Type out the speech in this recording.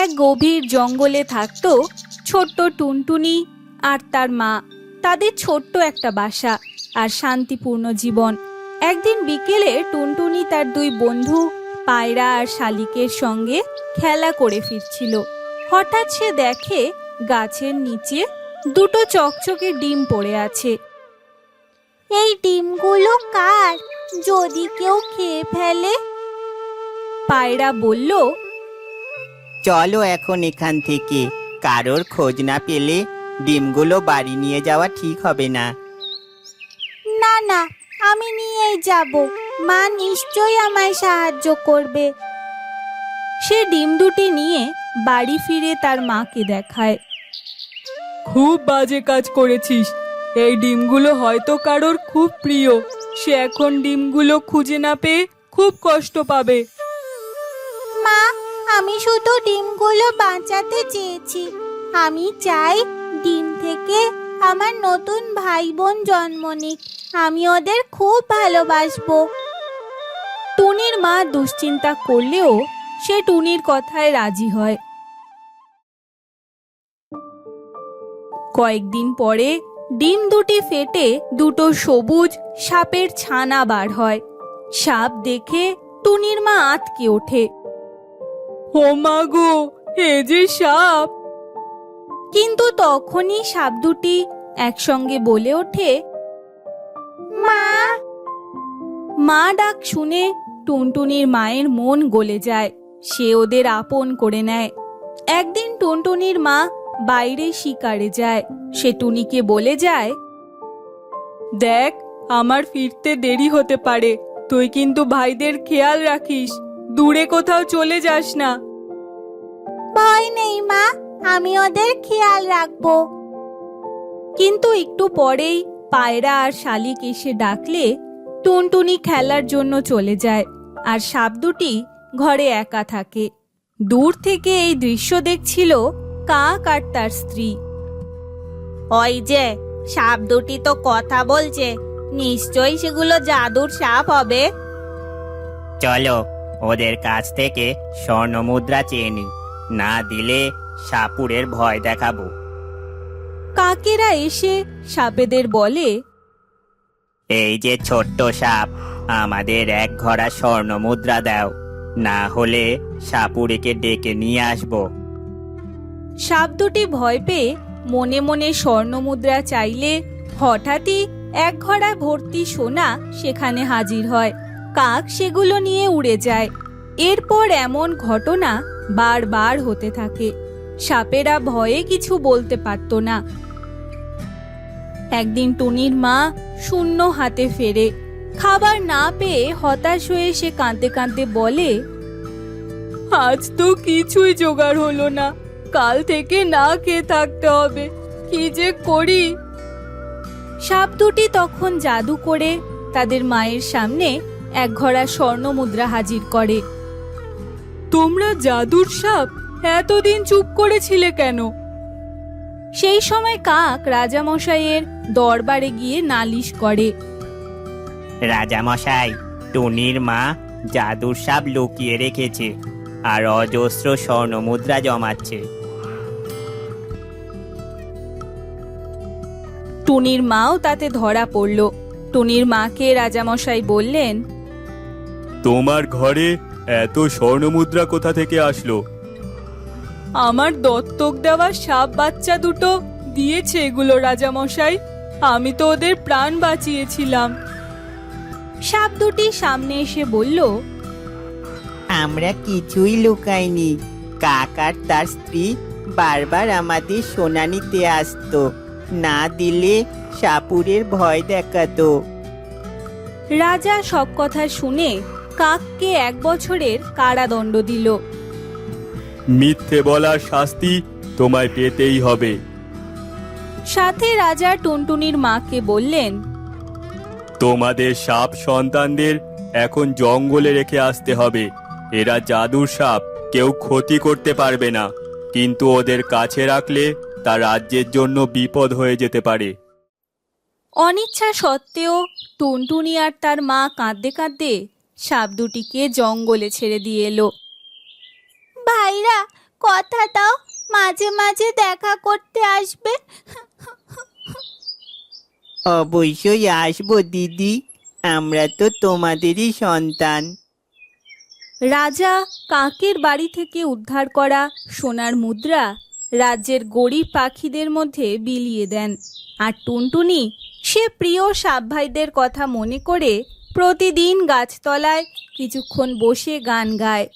এক গভীর জঙ্গলে থাকতো ছোট্ট টুনটুনি আর তার মা। তাদের ছোট্ট একটা বাসা আর শান্তিপূর্ণ জীবন। একদিন বিকেলে টুনটুনি তার দুই বন্ধু পায়রা আর শালিকের সঙ্গে খেলা করে ফিরছিল। হঠাৎ সে দেখে গাছের নিচে দুটো চকচকে ডিম পড়ে আছে। এই ডিমগুলো কার? যদি কেউ খেয়ে ফেলে? পায়রা বলল, চলো এখন এখান থেকে, কারোর খোঁজ না পেলে ডিমগুলো বাড়ি নিয়ে যাওয়া ঠিক হবে না। না না, আমি নিয়েই যাব। মা নিশ্চয়ই আমায় সাহায্য করবে। সে ডিম দুটি নিয়ে বাড়ি ফিরে তার মাকে দেখায়। খুব বাজে কাজ করেছিস। এই ডিমগুলো হয়তো কারোর খুব প্রিয়। সে এখন ডিমগুলো খুঁজে না পেয়ে খুব কষ্ট পাবে। মা, আমি শুধু ডিমগুলো বাঁচাতে চেয়েছি। আমি চাই ডিম থেকে আমার নতুন ভাই বোন জন্ম নিক। আমি ওদের খুব ভালোবাসবো। টুনির মা দুশ্চিন্তা করলেও সে টুনির কথায় রাজি হয়। কয়েকদিন পরে ডিম দুটি ফেটে দুটো সবুজ সাপের ছানা বার হয়। সাপ দেখে টুনির মা আঁতকে ওঠে। ও মা গো, এ যে সাপ! কিন্তু তখনই সাপ দুটি একসঙ্গে বলে ওঠে, মা! মা ডাক শুনে টুনটুনির মায়ের মন গলে যায়। সে ওদের আপন করে নেয়। একদিন টুনটুনির মা বাইরে শিকারে যায়। সে টুনিকে বলে যায়, দেখ, আমার ফিরতে দেরি হতে পারে। তুই কিন্তু ভাইদের খেয়াল রাখিস। দূরে কোথাও চলে যাস না। ভয় নেই মা, আমি ওদের খেয়াল রাখবো। কিন্তু একটু পরেই পায়রা আর শালিক এসে ডাকলে টুনটুনি খেলার জন্য চলে যায় আর সাপ দুটি ঘরে একা থাকে। দূর থেকে এই দৃশ্য দেখছিল কাক আর তার স্ত্রী। ওই যে সাপ দুটি তো কথা বলছে, নিশ্চয়ই সেগুলো জাদুর সাপ হবে। চলো ওদের কাছ থেকে স্বর্ণ মুদ্রা চেয়ে নি, না দিলে সাপুরের ভয় দেখাবো। কাকেরা এসে সাপেদের বলে, এই যে ছোট্ট সাপ, আমাদের এক ঘড়া স্বর্ণ মুদ্রা দাও, না হলে সাপুরেকে ডেকে নিয়ে আসবো। সাপ দুটি ভয় পেয়ে মনে মনে স্বর্ণ মুদ্রা চাইলে হঠাৎই এক ঘড়া ভর্তি সোনা সেখানে হাজির হয়। কাক সেগুলো নিয়ে উড়ে যায়। এরপর এমন ঘটনা বারবার হতে থাকে। সাপেরা ভয়ে কিছু বলতে পারত না। একদিন টুনির মা শূন্য হাতে ফেরে। খাবার না পেয়ে হতাশ হয়ে সে কাঁদতে কাঁদতে বলে, আজ তো কিছুই জোগাড় হলো না। কাল থেকে না খেয়ে থাকতে হবে। কি যে করি! সাপ দুটি তখন জাদু করে তাদের মায়ের সামনে এক ঘড়া স্বর্ণ মুদ্রা হাজির করে। তোমরা জাদুর সাপ, এতদিন চুপ করেছিলে কেন? সেই সময় কাক রাজামশাইয়ের দরবারে গিয়ে নালিশ করে। রাজামশাই, টুনির মা জাদুর সাপ লুকিয়ে রেখেছে আর অজস্র স্বর্ণ মুদ্রা জমাচ্ছে। টুনির মাও তাতে ধরা পড়ল। টুনির মাকে রাজামশাই বললেন, তোমার ঘরে এত স্বর্ণ মুদ্রা কোথা থেকে আসলো? আমার দত্তক দেওয়া সাপ বাচ্চা দুটো দিয়েছে এগুলো রাজামশাই। আমি তো ওদের প্রাণ বাঁচিয়েছিলাম। সাপ দুটি সামনে এসে বলল, আমরা কিছুই লুকাইনি। কাক আর তার স্ত্রী বারবার আমাদের সোনা নিতে আসতো, না দিলে সাপুরের ভয় দেখাতো। রাজা সব কথা শুনে কাককে 1 বছরের কারাদণ্ড দিল। মিথ্যে বলার শাস্তি তোমায় পেতেই হবে। সাথে রাজা টুনটুনির মাকে বললেন, তোমাদের সাপ সন্তানদের এখন জঙ্গলে রেখে আসতে হবে। এরা জাদুর সাপ, কেউ ক্ষতি করতে পারবে না, কিন্তু ওদের কাছে রাখলে তা রাজ্যের জন্য বিপদ হয়ে যেতে পারে। অনিচ্ছা সত্ত্বেও টুনটুনি আর তার মা কাঁদতে কাঁদতে সাপ দুটিকে জঙ্গলে ছেড়ে দিয়ে এলো। ভাইরা, কথা দাও মাঝে মাঝে দেখা করতে আসবে। অবশ্যই আসবো দিদি, আমরা তো তোমাদেরই সন্তান। রাজা কাকের বাড়ি থেকে উদ্ধার করা সোনার মুদ্রা রাজ্যের গরিব পাখিদের মধ্যে বিলিয়ে দেন। আর টুনটুনি সে প্রিয় সাপ ভাইদের কথা মনে করে প্রতিদিন গাছতলায় কিছুক্ষণ বসে গান গায়।